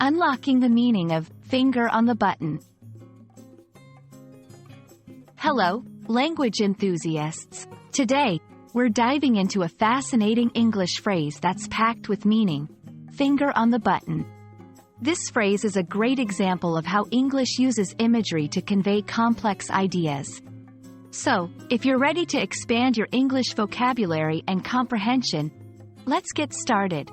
Unlocking the meaning of finger on the button. Hello, language enthusiasts. Today, we're diving into a fascinating English phrase that's packed with meaning: finger on the button. This phrase is a great example of how English uses imagery to convey complex ideas. So, if you're ready to expand your English vocabulary and comprehension, let's get started.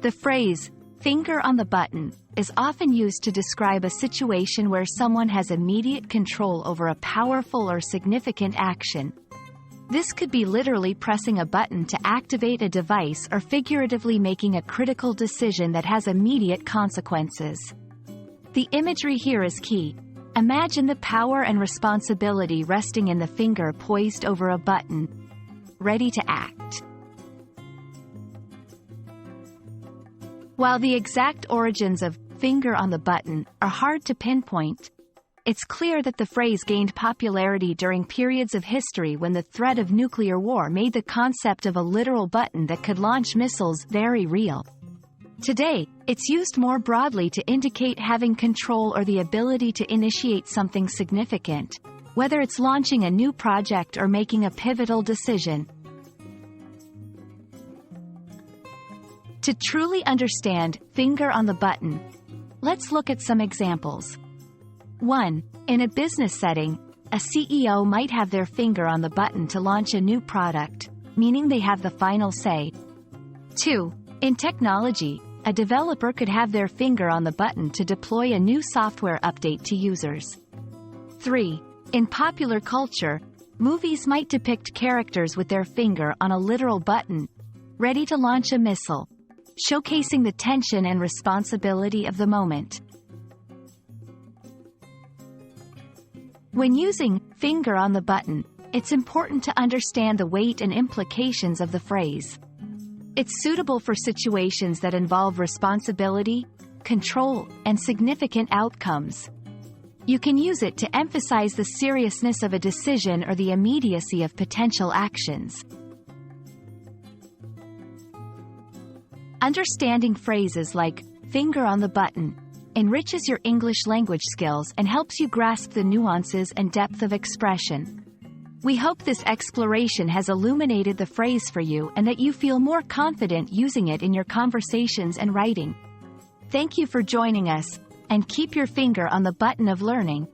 The phrase, finger on the button, is often used to describe a situation where someone has immediate control over a powerful or significant action. This could be literally pressing a button to activate a device or figuratively making a critical decision that has immediate consequences. The imagery here is key. Imagine the power and responsibility resting in the finger poised over a button, ready to act. While the exact origins of finger on the button are hard to pinpoint, it's clear that the phrase gained popularity during periods of history when the threat of nuclear war made the concept of a literal button that could launch missiles very real. Today, it's used more broadly to indicate having control or the ability to initiate something significant, whether it's launching a new project or making a pivotal decision. To truly understand finger on the button, let's look at some examples. 1. In a business setting, a CEO might have their finger on the button to launch a new product, meaning they have the final say. 2. In technology, a developer could have their finger on the button to deploy a new software update to users. 3. In popular culture, movies might depict characters with their finger on a literal button, ready to launch a missile, showcasing the tension and responsibility of the moment. When using finger on the button, it's important to understand the weight and implications of the phrase. It's suitable for situations that involve responsibility, control, and significant outcomes. You can use it to emphasize the seriousness of a decision or the immediacy of potential actions. Understanding phrases like finger on the button enriches your English language skills and helps you grasp the nuances and depth of expression. We hope this exploration has illuminated the phrase for you and that you feel more confident using it in your conversations and writing. Thank you for joining us, and keep your finger on the button of learning.